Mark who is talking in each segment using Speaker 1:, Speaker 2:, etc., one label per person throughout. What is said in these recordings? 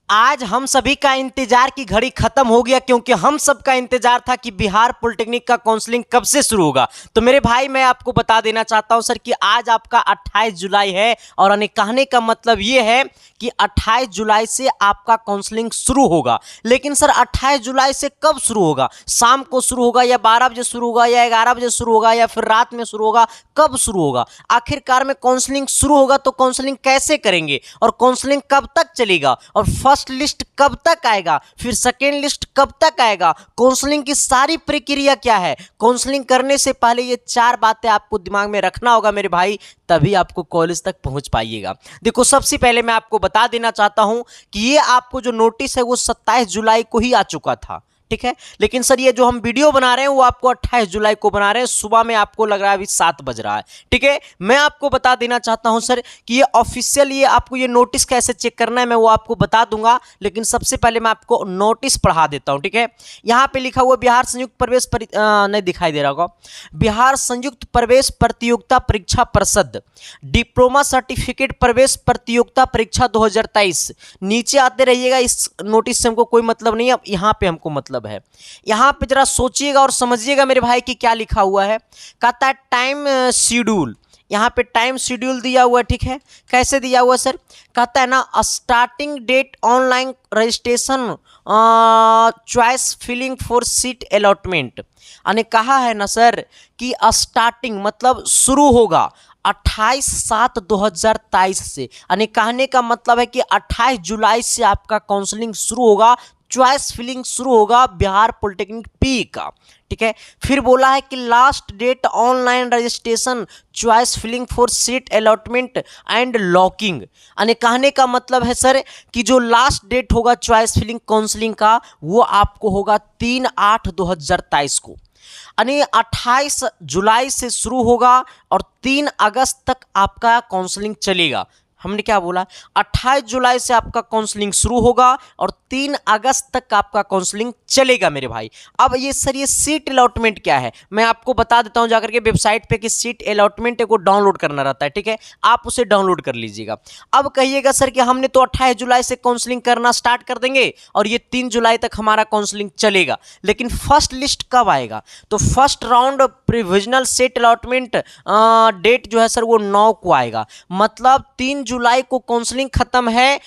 Speaker 1: आज हम सभी का इंतजार की घड़ी खत्म हो गया, क्योंकि हम सब का इंतजार था कि बिहार पॉलिटेक्निक का काउंसलिंग कब से शुरू होगा। तो मेरे भाई, मैं आपको बता देना चाहता हूं सर कि आज आपका 28 जुलाई है, और कहने का मतलब ये है कि 28 जुलाई से आपका काउंसलिंग शुरू होगा। लेकिन सर 28 जुलाई से कब शुरू होगा? शाम को शुरू होगा, या 12 बजे शुरू होगा, या 11 बजे शुरू होगा, या फिर रात में शुरू होगा? कब शुरू होगा? आखिरकार में काउंसलिंग शुरू होगा तो काउंसलिंग कैसे करेंगे, और काउंसलिंग कब तक चलेगा, और फर्स्ट लिस्ट कब तक आएगा, फिर सेकेंड लिस्ट कब तक आएगा, काउंसलिंग की सारी प्रक्रिया क्या है? काउंसलिंग करने से पहले ये 4 बातें आपको दिमाग में रखना होगा मेरे भाई, तभी आपको कॉलेज तक पहुंच पाइएगा। देखो, सबसे पहले मैं आपको बता देना चाहता हूं कि ये आपको जो नोटिस है वो 27 जुलाई को ही आ चुका था, ठीक है। लेकिन सर ये जो हम वीडियो बना रहे हैं वो आपको 28 जुलाई को बना रहे हैं, सुबह में आपको लग रहा है अभी 7 बज रहा है, ठीक है। मैं आपको बता देना चाहता हूं सर कि ये ऑफिशियल, ये आपको ये नोटिस कैसे चेक करना है मैं वो आपको बता दूंगा। लेकिन सबसे पहले मैं आपको नोटिस पढ़ा देता हूं, ठीक है। यहां पे लिखा हुआ बिहार संयुक्त प्रवेश नहीं दिखाई दे रहा होगा, बिहार संयुक्त प्रवेश प्रतियोगिता परीक्षा परिषद डिप्लोमा सर्टिफिकेट प्रवेश प्रतियोगिता परीक्षा 2023। नीचे आते रहिएगा, इस नोटिस से हमको कोई मतलब नहीं है, अब यहाँ पे हमको मतलब है। यहां पे जरा सोचिएगा और समझिएगा मेरे भाई कि क्या लिखा हुआ है। कहता है टाइम शेड्यूल, यहां पे टाइम शेड्यूल दिया हुआ है, ठीक है। कैसे दिया हुआ सर? कहता है ना, starting date online registration choice filling for seat allotment. यानी कहा है ना सर कि स्टार्टिंग मतलब शुरू होगा 28/7/2023 से, यानी कहने का मतलब है कि 28 जुलाई से आपका काउंसलिंग शुरू होगा, चॉइस फिलिंग शुरू होगा बिहार पॉलिटेक्निक पी का, ठीक है। फिर बोला है कि last date online registration choice filling for seat allotment and locking. यानी कहने का मतलब है सर कि जो लास्ट डेट होगा चॉइस फिलिंग काउंसलिंग का वो आपको होगा 3/8/2023 को। यानी 28 जुलाई से शुरू होगा और 3 अगस्त तक आपका काउंसलिंग चलेगा। हमने क्या बोला? 28 जुलाई से आपका काउंसलिंग शुरू होगा और 3 अगस्त तक आपका काउंसलिंग चलेगा मेरे भाई। अब ये सर ये सीट अलॉटमेंट क्या है मैं आपको बता देता हूं जाकर के वेबसाइट पे कि सीट अलॉटमेंट को डाउनलोड करना रहता है, ठीक है। आप उसे डाउनलोड कर लीजिएगा। अब कहिएगा सर कि हमने तो 28 जुलाई से काउंसलिंग करना स्टार्ट कर देंगे और ये 3 जुलाई तक हमारा काउंसलिंग चलेगा, लेकिन फर्स्ट लिस्ट कब आएगा? तो first round provisional seat allotment date जो है सर वो 9 को आएगा। मतलब 3 जुलाई को काउंसलिंग खत्म है,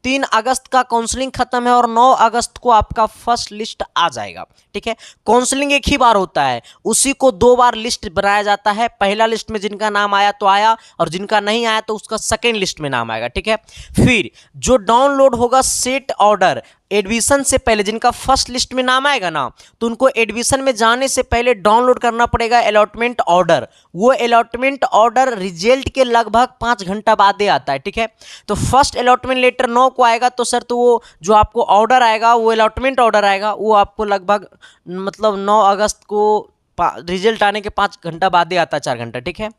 Speaker 1: 3 अगस्त का काउंसलिंग खत्म है और 9 अगस्त को आपका फर्स्ट लिस्ट आ जाएगा, ठीक है। काउंसलिंग एक ही बार होता है, उसी को 2 बार लिस्ट बनाया जाता है। पहला लिस्ट में जिनका नाम आया तो आया, और जिनका नहीं आया तो उसका सेकेंड लिस्ट में नाम आएगा, ठीक है। फिर जो डाउनलोड होगा सीट ऑर्डर एडमिशन से पहले, जिनका फर्स्ट लिस्ट में नाम आएगा ना तो उनको एडमिशन में जाने से पहले डाउनलोड करना पड़ेगा अलॉटमेंट ऑर्डर। वो अलॉटमेंट ऑर्डर रिजल्ट के लगभग 5 घंटा बाद आता है, ठीक है। तो फर्स्ट अलॉटमेंट लेटर 9 को आएगा, तो सर तो वो जो आपको ऑर्डर आएगा वो अलॉटमेंट ऑर्डर आएगा, वो आपको लगभग मतलब 9 अगस्त को रिजल्ट आने के 5 घंटा बाद ही आता है, 4 घंटा, ठीक है।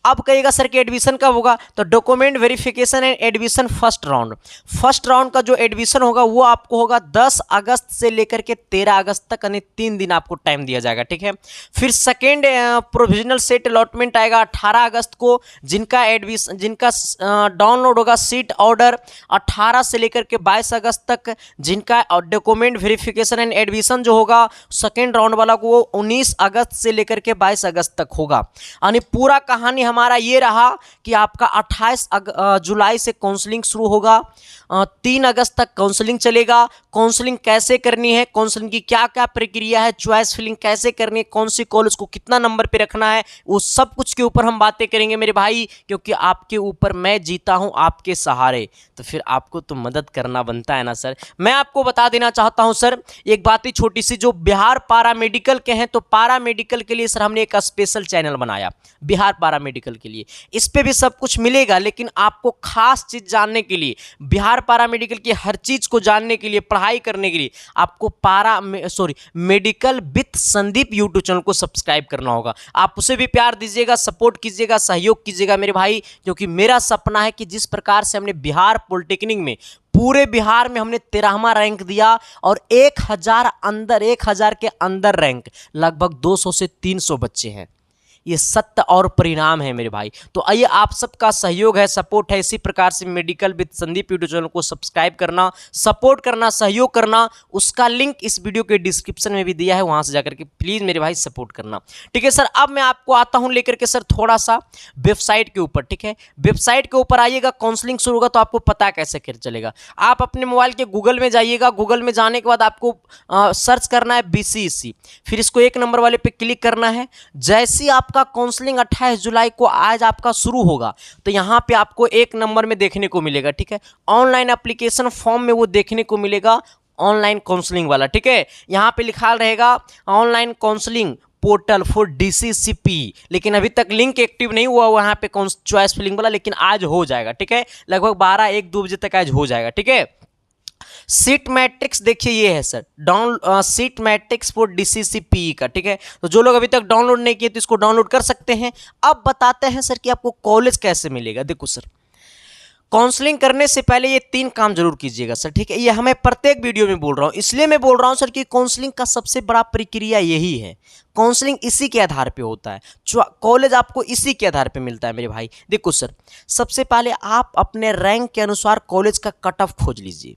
Speaker 1: अब कहिएगा सर कि एडमिशन कब होगा? तो document verification and admission first round का जो एडमिशन होगा वो आपको होगा 10 अगस्त से लेकर के 13 अगस्त तक, यानी 3 दिन आपको टाइम दिया जाएगा, ठीक है। फिर सेकेंड प्रोविजनल सीट अलॉटमेंट आएगा 18 अगस्त को। जिनका डाउनलोड होगा सीट ऑर्डर 18 से लेकर के 22 अगस्त तक। जिनका डॉक्यूमेंट वेरिफिकेशन एंड एडमिशन जो होगा सेकेंड राउंड वाला को वो 19 अगस्त से लेकर के 22 अगस्त तक होगा। यानी पूरा कहानी हमारा ये रहा कि आपका 28 जुलाई से काउंसलिंग शुरू होगा, 3 अगस्त तक काउंसलिंग चलेगा। काउंसलिंग कैसे करनी है, काउंसलिंग की क्या क्या प्रक्रिया है, चॉइस फिलिंग कैसे करनी है, कौन सी कॉलेज को कितना नंबर पे रखना है, वो सब कुछ के ऊपर हम बातें करेंगे मेरे भाई, क्योंकि आपके ऊपर मैं जीता हूं आपके सहारे, तो फिर आपको तो मदद करना बनता है ना सर। मैं आपको बता देना चाहता हूं सर एक बात ही छोटी सी, जो बिहार पारा मेडिकल के हैं, तो पारा मेडिकल के लिए सर हमने एक स्पेशल चैनल बनाया बिहार पारा मेडिकल के लिए। इस पे भी सब कुछ मिलेगा, लेकिन आपको खास चीज जानने के लिए, बिहार पारा मेडिकल की हर चीज को जानने के लिए, पढ़ाई करने के लिए आपको medical with Sandeep YouTube channel को सब्सक्राइब करना होगा। आप उसे भी प्यार दीजिएगा, सपोर्ट कीजिएगा, सहयोग कीजिएगा मेरे भाई, क्योंकि मेरा सपना है कि जिस प्रकार से हमने बिहार पॉलिटेक्निक में पूरे बिहार में हमने 13वां रैंक दिया और 1000 के अंदर रैंक लगभग 200 से 300 बच्चे हैं। ये सत्य और परिणाम है मेरे भाई। तो आइए, आप सबका सहयोग है, सपोर्ट है, इसी प्रकार से medical with Sandeep YouTube channel को सब्सक्राइब करना, सपोर्ट करना, सहयोग करना। उसका लिंक इस वीडियो के डिस्क्रिप्शन में भी दिया है, वहां से जाकर के प्लीज मेरे भाई सपोर्ट करना। ठीक है सर, अब मैं आपको आता हूं लेकर के सर थोड़ा सा वेबसाइट के ऊपर। ठीक है, वेबसाइट के ऊपर आइएगा, काउंसलिंग शुरू होगा तो आपको पता कैसे कर चलेगा। आप अपने मोबाइल के गूगल में जाइएगा, गूगल में जाने के बाद आपको सर्च करना है BCEC, फिर इसको 1 नंबर वाले पे क्लिक करना है। जैसे ही आपका काउंसलिंग 28 जुलाई को आज आपका शुरू होगा तो यहाँ पे आपको 1 नंबर में देखने को मिलेगा। ठीक है, ऑनलाइन एप्लीकेशन फॉर्म में वो देखने को मिलेगा, ऑनलाइन काउंसलिंग वाला। ठीक है, यहाँ पे लिखा रहेगा online counselling portal for DCCP, लेकिन अभी तक लिंक एक्टिव नहीं हुआ वहाँ पे चॉइस फिलिंग वाला, लेकिन आज हो जाएगा। ठीक है, लगभग 12-1-2 बजे तक आज हो जाएगा। ठीक है, सीट मैट्रिक्स देखिए ये है sir, seat matrix for DCCP का। ठीक है, तो जो लोग अभी तक डाउनलोड नहीं किए तो इसको डाउनलोड कर सकते हैं। अब बताते हैं सर कि आपको कॉलेज कैसे मिलेगा। देखो सर, काउंसलिंग करने से पहले ये 3 काम जरूर कीजिएगा सर। ठीक है, ये हमें प्रत्येक वीडियो में बोल रहा हूँ, इसलिए मैं बोल रहा हूँ सर कि काउंसलिंग का सबसे बड़ा प्रक्रिया यही है। काउंसलिंग इसी के आधार पे होता है, कॉलेज आपको इसी के आधार पे मिलता है मेरे भाई। देखो सर, सबसे पहले आप अपने रैंक के अनुसार कॉलेज का कट ऑफ खोज लीजिए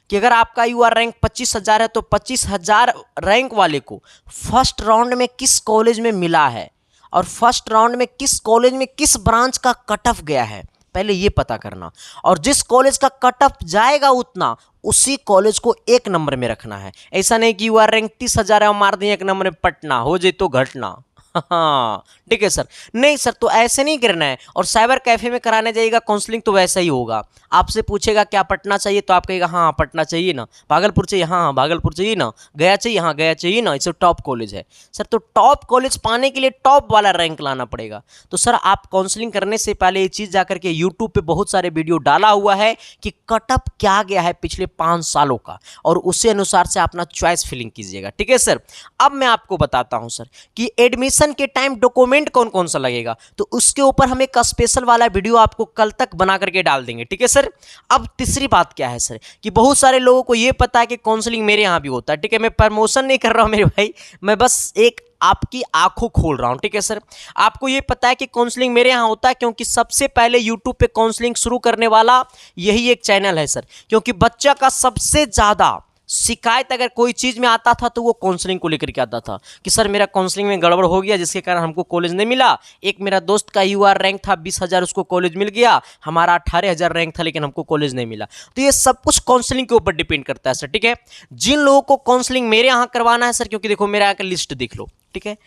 Speaker 1: कि अगर आपका UR रैंक 25,000 है तो 25,000 रैंक वाले को फर्स्ट राउंड में किस कॉलेज में मिला है और फर्स्ट राउंड में किस कॉलेज में किस ब्रांच का कट ऑफ गया है, पहले ये पता करना। और जिस कॉलेज का कट ऑफ जाएगा उतना उसी कॉलेज को 1 नंबर में रखना है। ऐसा नहीं कि UR रैंक 30,000 है और मार दें 1 नंबर में पटना, हो जाए तो घटना। हाँ ठीक है सर, नहीं सर तो ऐसे नहीं करना है। और साइबर कैफे में कराने जाइएगा काउंसलिंग तो वैसा ही होगा, आपसे पूछेगा क्या पटना चाहिए तो आप कहेगा हाँ पटना चाहिए ना, भागलपुर चाहिए हाँ भागलपुर चाहिए ना, गया चाहिए हाँ गया चाहिए ना, इसे टॉप कॉलेज है सर। तो टॉप कॉलेज पाने के लिए टॉप वाला रैंक लाना पड़ेगा। तो सर आप काउंसलिंग करने से पहले ये चीज़ जाकर के यूट्यूब पे बहुत सारे वीडियो डाला हुआ है कि कटअप क्या गया है पिछले 5 सालों का, और उसी अनुसार से अपना चॉइस फिलिंग कीजिएगा। ठीक है सर, अब मैं आपको बताता हूं सर कि एडमिशन के टाइम डॉक्यूमेंट कौन कौन सा लगेगा, तो उसके ऊपर हम एक स्पेशल वाला वीडियो आपको कल तक बना करके डाल देंगे। ठीक है सर, अब तीसरी बात क्या है सर कि बहुत सारे लोगों को यह पता है कि काउंसलिंग मेरे यहां भी होता है। ठीक है, मैं प्रमोशन नहीं कर रहा हूं मेरे भाई, मैं बस एक आपकी आंखों खोल रहा हूं। ठीक है सर, आपको ये पता है कि काउंसलिंग मेरे यहां होता है क्योंकि सबसे पहले यूट्यूब पे काउंसलिंग शुरू करने वाला यही एक चैनल है सर। क्योंकि बच्चा का सबसे ज्यादा शिकायत अगर कोई चीज़ में आता था तो वो काउंसलिंग को लेकर के आता था कि सर मेरा काउंसलिंग में गड़बड़ हो गया जिसके कारण हमको कॉलेज नहीं मिला। एक मेरा दोस्त का UR रैंक था 20,000, उसको कॉलेज मिल गया, हमारा 18,000 रैंक था लेकिन हमको कॉलेज नहीं मिला। तो ये सब कुछ काउंसलिंग के ऊपर डिपेंड करता है सर। ठीक है, जिन लोगों को काउंसलिंग मेरे यहाँ करवाना है सर, क्योंकि देखो मेरे यहाँ का लिस्ट देख लो। ठीक है,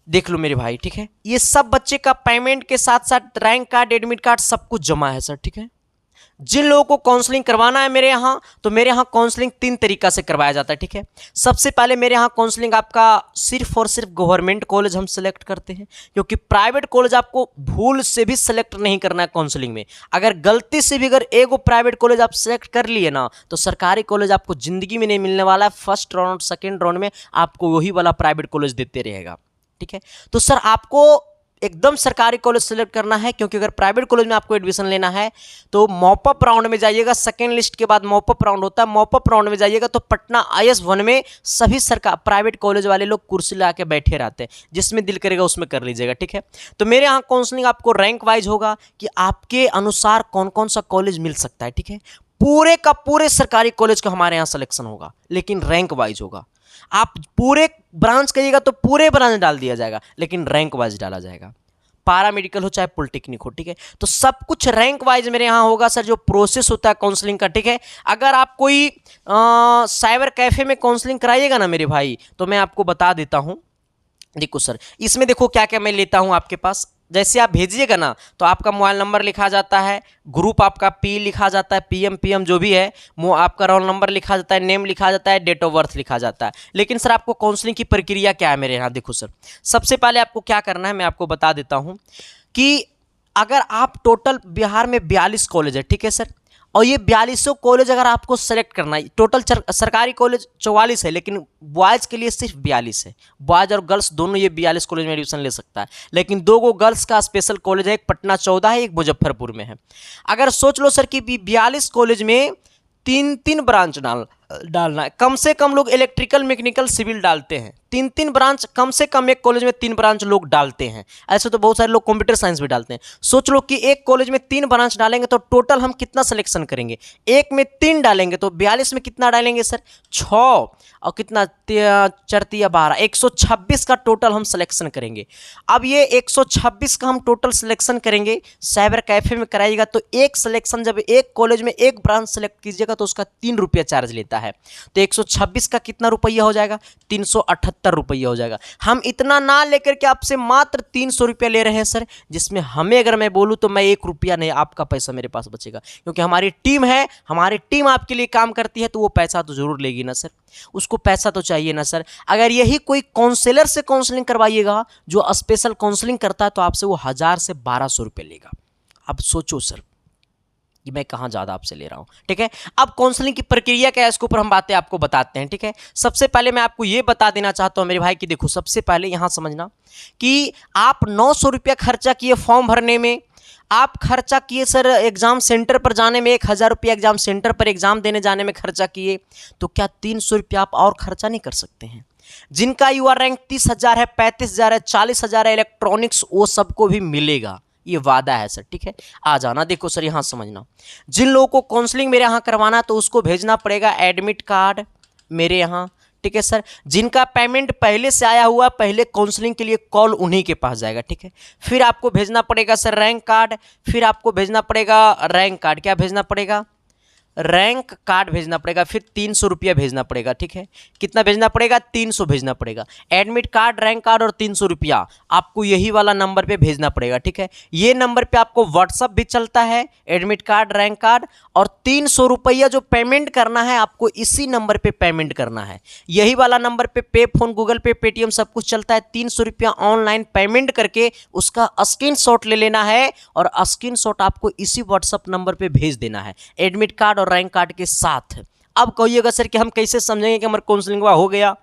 Speaker 1: देख लो मेरे भाई। ठीक है, ये सब बच्चे का पेमेंट के साथ साथ रैंक कार्ड एडमिट कार्ड सब कुछ जमा है सर। ठीक है, जिन लोगों को काउंसलिंग करवाना है मेरे यहाँ, तो मेरे यहाँ काउंसलिंग 3 तरीका से करवाया जाता है। ठीक है, सबसे पहले मेरे यहाँ काउंसलिंग आपका सिर्फ और सिर्फ गवर्नमेंट कॉलेज हम सेलेक्ट करते हैं, क्योंकि प्राइवेट कॉलेज आपको भूल से भी सेलेक्ट नहीं करना है काउंसलिंग में। अगर गलती से भी अगर एगो प्राइवेट कॉलेज आप सेलेक्ट कर लिए ना तो सरकारी कॉलेज आपको जिंदगी में नहीं मिलने वाला है। फर्स्ट राउंड सेकेंड राउंड में आपको वही वाला प्राइवेट कॉलेज देते रहेगा। ठीक है, तो सर आपको एकदम सरकारी कॉलेज सेलेक्ट करना है, क्योंकि अगर प्राइवेट कॉलेज में आपको एडमिशन लेना है तो मॉपअप राउंड में जाइएगा। सेकेंड लिस्ट के बाद मॉपअप राउंड होता है, मॉपअप राउंड में जाइएगा तो पटना IS1 में सभी सरकार प्राइवेट कॉलेज वाले लोग कुर्सी ला के बैठे रहते हैं, जिसमें दिल करेगा उसमें कर लीजिएगा। ठीक है, तो मेरे यहाँ काउंसलिंग आपको रैंक वाइज होगा कि आपके अनुसार कौन कौन सा कॉलेज मिल सकता है। ठीक है, पूरे का पूरे सरकारी कॉलेज का हमारे यहाँ सिलेक्शन होगा, लेकिन रैंक वाइज होगा। आप पूरे ब्रांच कहिएगा तो पूरे ब्रांच डाल दिया जाएगा, लेकिन रैंक वाइज डाला जाएगा। पारा मेडिकल हो चाहे पॉलिटेक्निक हो। ठीक है, तो सब कुछ रैंक वाइज मेरे यहाँ होगा सर, जो प्रोसेस होता है काउंसलिंग का। ठीक है, अगर आप कोई साइबर कैफे में काउंसलिंग कराइएगा ना मेरे भाई, तो मैं आपको बता देता हूँ। देखो सर, इसमें देखो क्या क्या मैं लेता हूँ आपके पास। जैसे आप भेजिएगा ना तो आपका मोबाइल नंबर लिखा जाता है, ग्रुप आपका P लिखा जाता है, PM जो भी है, आपका रोल नंबर लिखा जाता है, नेम लिखा जाता है, डेट ऑफ बर्थ लिखा जाता है। लेकिन सर आपको काउंसलिंग की प्रक्रिया क्या है मेरे यहाँ, देखो सर सबसे पहले आपको क्या करना है मैं आपको बता देता हूँ कि अगर आप टोटल बिहार में 42 कॉलेज है। ठीक है सर, और ये 42 कॉलेज अगर आपको सेलेक्ट करना है, टोटल सरकारी कॉलेज 44 है लेकिन बॉयज़ के लिए सिर्फ 42 है। बॉयज़ और गर्ल्स दोनों ये 42 कॉलेज में एडमिशन ले सकता है, लेकिन 2 गर्ल्स का स्पेशल कॉलेज है, एक पटना 14 है, एक मुजफ्फरपुर में है। अगर सोच लो सर कि 42 कॉलेज में 3 ब्रांच डालना है। कम से कम लोग इलेक्ट्रिकल, मैकेनिकल, सिविल डालते हैं। 3-3 ब्रांच कम से कम एक कॉलेज में 3 ब्रांच लोग डालते हैं। ऐसे तो बहुत सारे लोग कंप्यूटर साइंस भी डालते हैं। सोच लो कि एक कॉलेज में 3 ब्रांच डालेंगे तो टोटल हम कितना सिलेक्शन करेंगे। एक में 3 डालेंगे तो 42 में कितना डालेंगे सर, 6 और कितना 4 12, 126 का टोटल हम सिलेक्शन करेंगे। अब ये 126 का हम टोटल सिलेक्शन करेंगे, साइबर कैफे में कराइएगा तो एक सिलेक्शन, जब एक कॉलेज में एक ब्रांच सेलेक्ट कीजिएगा तो उसका 3 रुपया चार्ज लेता है। तो 126 का कितना रुपया हो जाएगा, 378 रुपया हो जाएगा। हम इतना ना लेकर के आपसे मात्र 300 रुपया ले रहे हैं सर, जिसमें हमें अगर मैं बोलूँ तो मैं 1 रुपया नहीं, आपका पैसा मेरे पास बचेगा, क्योंकि हमारी टीम है, हमारी टीम आपके लिए काम करती है, तो वो पैसा तो जरूर लेगी ना सर, उसको पैसा तो चाहिए ना सर। अगर यही कोई काउंसलर से काउंसलिंग करवाइएगा जो स्पेशल काउंसलिंग करता है तो आपसे वो 1000 से 1200 रुपये लेगा। अब सोचो सर कि मैं कहाँ ज़्यादा आपसे ले रहा हूँ, ठीक है। अब काउंसलिंग की प्रक्रिया क्या है, इसके ऊपर हम बातें आपको बताते हैं, ठीक है। सबसे पहले मैं आपको ये बता देना चाहता हूँ मेरे भाई कि देखो, सबसे पहले यहाँ समझना कि आप 900 रुपया खर्चा किए फॉर्म भरने में, आप खर्चा किए सर एग्ज़ाम सेंटर पर जाने में, 1000 रुपया एग्ज़ाम सेंटर पर एग्ज़ाम देने जाने में खर्चा किए, तो क्या 300 रुपया आप और खर्चा नहीं कर सकते हैं। जिनका यूआर रैंक 30,000 है, 35,000 है, 40,000 है इलेक्ट्रॉनिक्स, वो सबको भी मिलेगा, ये वादा है सर, ठीक है। आ जाना, देखो सर यहाँ समझना, जिन लोगों को काउंसलिंग मेरे यहाँ करवाना है तो उसको भेजना पड़ेगा एडमिट कार्ड मेरे यहाँ, ठीक है सर। जिनका पेमेंट पहले से आया हुआ, पहले काउंसलिंग के लिए कॉल उन्हीं के पास जाएगा, ठीक है। फिर आपको भेजना पड़ेगा सर रैंक कार्ड, फिर आपको भेजना पड़ेगा रैंक कार्ड, क्या भेजना पड़ेगा, रैंक कार्ड भेजना पड़ेगा, फिर 300 रुपया भेजना पड़ेगा, ठीक है। कितना भेजना पड़ेगा, 300 भेजना पड़ेगा। एडमिट कार्ड, रैंक कार्ड और 300 रुपया आपको यही वाला नंबर पे भेजना पड़ेगा, ठीक है। ये नंबर पे आपको व्हाट्सअप भी चलता है, एडमिट कार्ड, रैंक कार्ड, और 300 रुपया जो पेमेंट करना है आपको इसी नंबर पे पेमेंट करना है। यही वाला नंबर पे पे फोन, गूगल पे, पेटीएम सब कुछ चलता है। 300 रुपया ऑनलाइन पेमेंट करके उसका स्क्रीनशॉट ले लेना है और स्क्रीनशॉट आपको इसी व्हाट्सअप नंबर पे भेज देना है, एडमिट कार्ड और रैंक कार्ड के साथ। अब कहिएगा सर कि हम कैसे समझेंगे कि हमारा काउंसलिंग हो गया।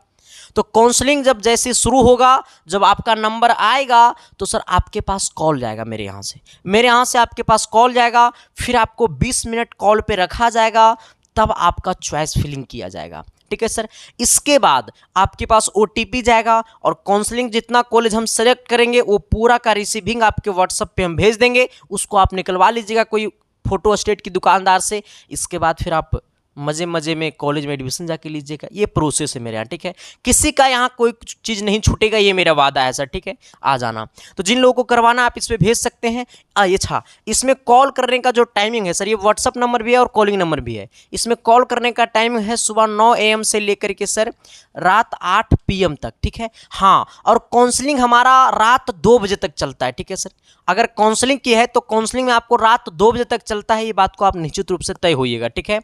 Speaker 1: तो काउंसलिंग जब जैसे शुरू होगा, जब आपका नंबर आएगा तो सर आपके पास कॉल जाएगा मेरे यहाँ से आपके पास कॉल जाएगा, फिर आपको 20 मिनट कॉल पे रखा जाएगा, तब आपका चॉइस फिलिंग किया जाएगा, ठीक है सर। इसके बाद आपके पास OTP जाएगा और काउंसलिंग जितना कॉलेज हम सेलेक्ट करेंगे वो पूरा का रिसीविंग आपके व्हाट्सएप पे हम भेज देंगे, उसको आप निकलवा लीजिएगा कोई फोटो स्टेट की दुकानदार से। इसके बाद फिर आप मज़े मज़े में कॉलेज में एडमिशन जाके लीजिएगा। ये प्रोसेस है मेरे यहाँ, ठीक है। किसी का यहाँ कोई चीज़ नहीं छूटेगा, ये मेरा वादा है सर, ठीक है। आ जाना, तो जिन लोगों को करवाना आप इस पर भेज सकते हैं। अच्छा, इसमें कॉल करने का जो टाइमिंग है सर, ये व्हाट्सअप नंबर भी है और कॉलिंग नंबर भी है। इसमें कॉल करने का टाइमिंग है सुबह 9 AM से लेकर के सर रात 8 PM तक, ठीक है। हाँ, और काउंसलिंग हमारा रात 2 बजे तक चलता है, ठीक है सर। अगर काउंसलिंग की है तो काउंसलिंग में आपको रात 2 बजे तक चलता है, ये बात को आप निश्चित रूप से तय होइएगा, ठीक है।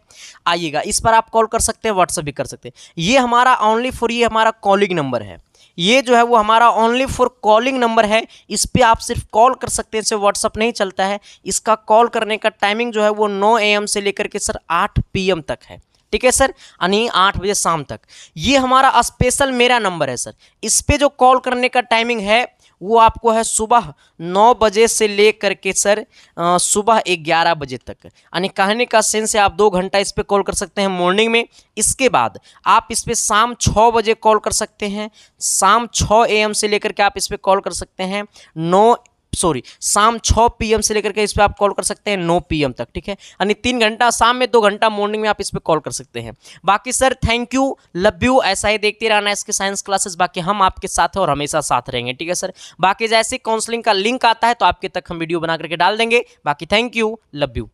Speaker 1: आइएगा, इस पर आप कॉल कर सकते हैं, व्हाट्सएप भी कर सकते हैं। ये हमारा ओनली फॉर, ये हमारा कॉलिंग नंबर है, ये जो है वो हमारा ओनली फॉर कॉलिंग नंबर है। इस पे आप सिर्फ कॉल कर सकते हैं, इससे व्हाट्सअप नहीं चलता है। इसका कॉल करने का टाइमिंग जो है वो 9 AM से लेकर के सर 8 PM तक है, ठीक है सर, यानी 8 बजे शाम तक। ये हमारा स्पेशल मेरा नंबर है सर। इस पे जो कॉल करने का टाइमिंग है वो आपको है सुबह 9 बजे से लेकर के सर सुबह 11 बजे तक, यानी कहने का सेंस है आप 2 घंटा इस पे कॉल कर सकते हैं मॉर्निंग में। इसके बाद आप इस पे शाम 6 बजे कॉल कर सकते हैं, शाम 6 AM से लेकर के आप इस पे कॉल कर सकते हैं शाम 6 PM से लेकर के इस पे आप कॉल कर सकते हैं 9 PM तक, ठीक है। यानी 3 घंटा शाम में, 2 घंटा मॉर्निंग में आप इस पे कॉल कर सकते हैं। बाकी sir thank you, love you, ऐसा ही देखते रहना इसके साइंस क्लासेस। बाकी हम आपके साथ हैं और हमेशा साथ रहेंगे, ठीक है सर। बाकी जैसे काउंसलिंग का लिंक आता है तो आपके तक हम वीडियो बना करके डाल देंगे। बाकी थैंक यू, लव यू।